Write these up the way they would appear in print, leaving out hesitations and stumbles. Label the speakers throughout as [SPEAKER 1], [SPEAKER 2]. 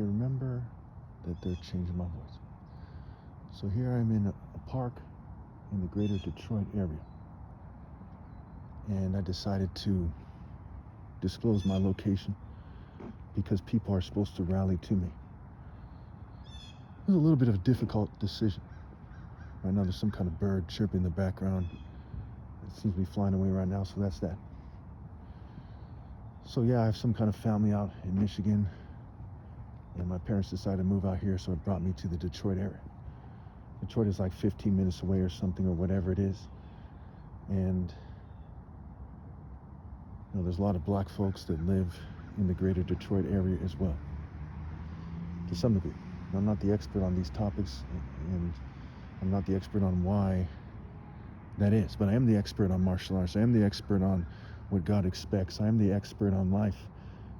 [SPEAKER 1] can remember that they're changing my voice. So here I'm in a park in the greater Detroit area. And I decided to disclose my location because people are supposed to rally to me. It was a little bit of a difficult decision. Right now there's some kind of bird chirping in the background. It seems to be flying away right now, so that's that. So yeah, I have some kind of family out in Michigan, and my parents decided to move out here, so it brought me to the Detroit area. Detroit is like 15 minutes away or something, or whatever it is. And there's a lot of black folks that live in the greater Detroit area as well, to some degree. I'm not the expert on these topics, and I'm not the expert on why that is, but I am the expert on martial arts. I am the expert on what God expects. I am the expert on life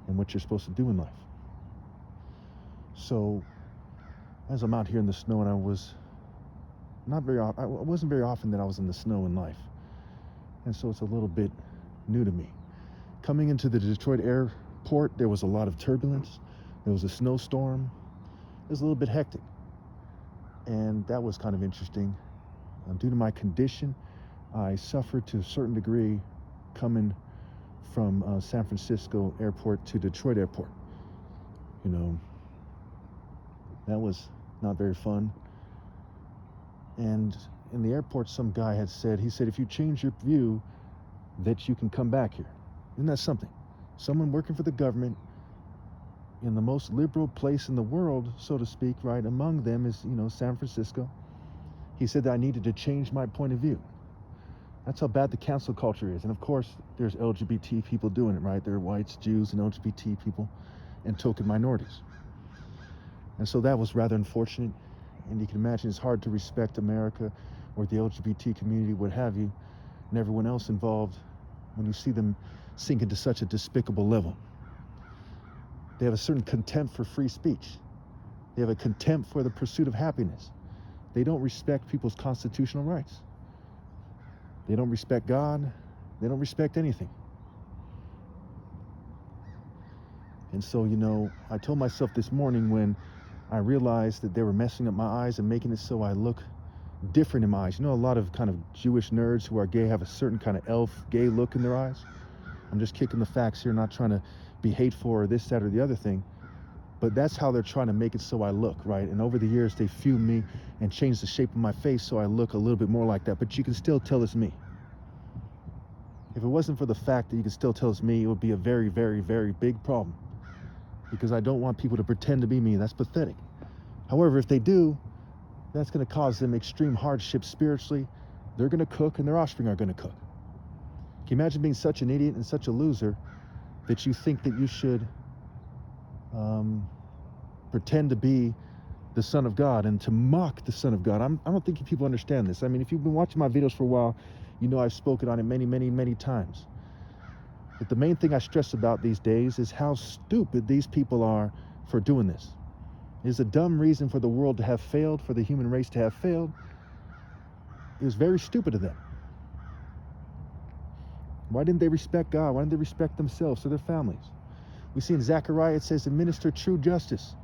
[SPEAKER 1] and what you're supposed to do in life. So, as I'm out here in the snow, and I wasn't very often that I was in the snow in life, and so it's a little bit new to me. Coming into the Detroit airport, there was a lot of turbulence. There was a snowstorm. It was a little bit hectic, and that was kind of interesting. Due to my condition, I suffered to a certain degree coming from San Francisco airport to Detroit airport. That was not very fun. And in the airport, some guy had said, if you change your view, that you can come back here. Isn't that something? Someone working for the government in the most liberal place in the world, so to speak, right? Among them is, San Francisco. He said that I needed to change my point of view. That's how bad the cancel culture is. And of course, there's LGBT people doing it, right? There are whites, Jews, and LGBT people, and token minorities. And so that was rather unfortunate. And you can imagine it's hard to respect America or the LGBT community, what have you, and everyone else involved when you see them sink into such a despicable level. They have a certain contempt for free speech. They have a contempt for the pursuit of happiness. They don't respect people's constitutional rights. They don't respect God. They don't respect anything. And so, I told myself this morning when I realized that they were messing up my eyes and making it so I look different in my eyes. A lot of kind of Jewish nerds who are gay have a certain kind of elf gay look in their eyes. I'm just kicking the facts here, not trying to be hateful or this, that, or the other thing. But that's how they're trying to make it so I look, right? And over the years, they fumed me and changed the shape of my face so I look a little bit more like that. But you can still tell it's me. If it wasn't for the fact that you can still tell it's me, it would be a very, very, very big problem. Because I don't want people to pretend to be me. That's pathetic. However, if they do, that's going to cause them extreme hardship spiritually. They're going to cook, and their offspring are going to cook. Can you imagine being such an idiot and such a loser that you think that you should pretend to be the Son of God and to mock the Son of God? I don't think people understand this. I mean, if you've been watching my videos for a while, I've spoken on it many, many, many times. But the main thing I stress about these days is how stupid these people are for doing this. It is a dumb reason for the world to have failed, for the human race to have failed. It was very stupid of them. Why didn't they respect God? Why didn't they respect themselves or their families? We see in Zechariah, it says, administer true justice.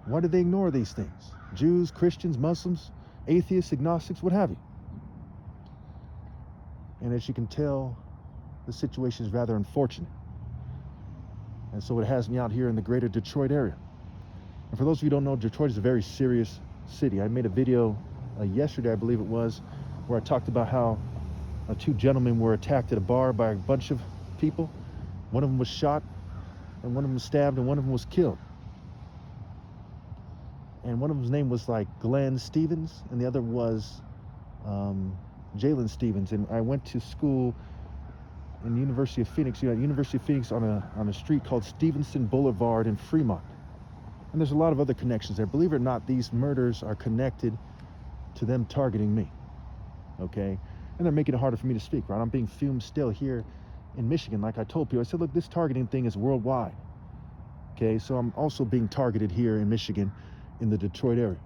[SPEAKER 1] Why did they ignore these things? Jews, Christians, Muslims, atheists, agnostics, what have you. And as you can tell, the situation is rather unfortunate. And so it has me out here in the greater Detroit area. And for those of you who don't know, Detroit is a very serious city. I made a video yesterday, I believe it was, where I talked about how two gentlemen were attacked at a bar by a bunch of people. One of them was shot, and one of them was stabbed, and one of them was killed. And one of them's name was like Glenn Stevens, and the other was Jalen Stevens. And I went to school in the University of Phoenix. University of Phoenix on a street called Stevenson Boulevard in Fremont. And there's a lot of other connections there. Believe it or not, these murders are connected to them targeting me. Okay? And they're making it harder for me to speak, right? I'm being filmed still here in Michigan. Like I told people, I said, look, this targeting thing is worldwide. Okay? So I'm also being targeted here in Michigan in the Detroit area.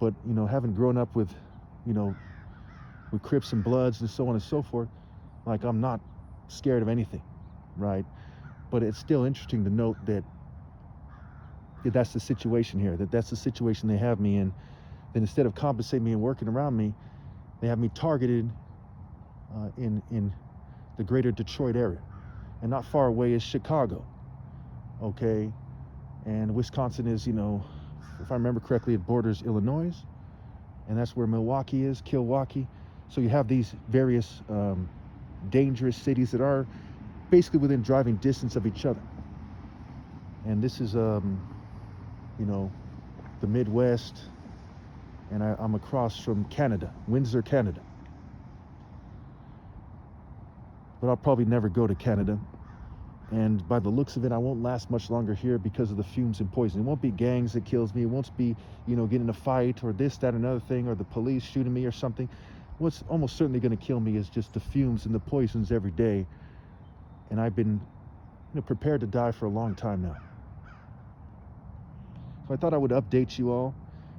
[SPEAKER 1] But, having grown up with Crips and Bloods and so on and so forth, like I'm not scared of anything, right? But it's still interesting to note that that's the situation here, that's the situation they have me in, then instead of compensating me and working around me, they have me targeted in the greater Detroit area. And not far away is Chicago, okay? And Wisconsin is, you know, if I remember correctly, it borders Illinois, and that's where Milwaukee is, Milwaukee. So you have these various dangerous cities that are basically within driving distance of each other. And this is, you know, the Midwest, and I'm across from Canada, Windsor, Canada. But I'll probably never go to Canada. And by the looks of it, I won't last much longer here because of the fumes and poison. It won't be gangs that kills me. It won't be, you know, getting in a fight or this, that, another thing, or the police shooting me or something. What's almost certainly going to kill me is just the fumes and the poisons every day. And I've been, you know, prepared to die for a long time now. So I thought I would update you all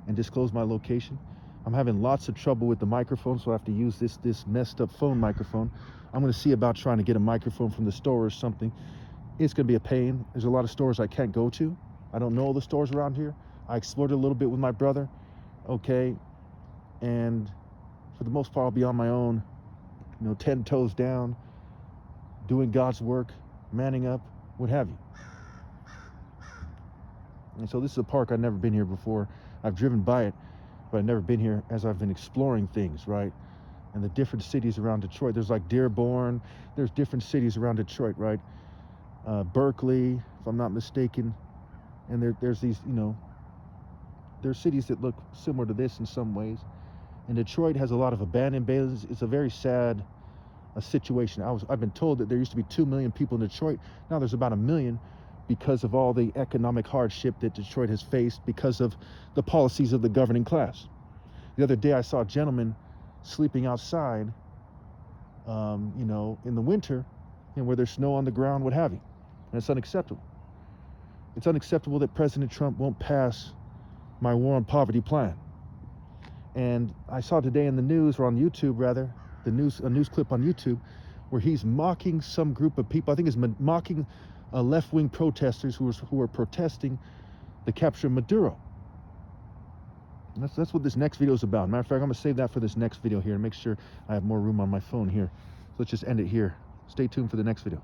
[SPEAKER 1] and disclose my location. I'm having lots of trouble with the microphone, so I have to use this messed up phone microphone. I'm going to see about trying to get a microphone from the store or something. It's going to be a pain. There's a lot of stores I can't go to. I don't know all the stores around here. I explored a little bit with my brother, okay? And for the most part, I'll be on my own, you know, 10 toes down, doing God's work, manning up, what have you. And so this is a park. I've never been here before. I've driven by it, but I've never been here as I've been exploring things, right? And the different cities around Detroit. There's like Dearborn. There's different cities around Detroit, right? Berkeley, if I'm not mistaken. And there's these, you know, there's cities that look similar to this in some ways. And Detroit has a lot of abandoned buildings. It's a very sad situation. I've been told that there used to be 2 million people in Detroit. Now there's about 1 million because of all the economic hardship that Detroit has faced because of the policies of the governing class. The other day I saw a gentleman sleeping outside, you know, in the winter, and where there's snow on the ground, what have you. And it's unacceptable. It's unacceptable that President Trump won't pass my war on poverty plan. And I saw today in the news, or on YouTube rather, a news clip on YouTube, where he's mocking some group of people. I think he's mocking left-wing protesters who were protesting the capture of Maduro. And that's what this next video is about. Matter of fact, I'm going to save that for this next video here and make sure I have more room on my phone here. So let's just end it here. Stay tuned for the next video.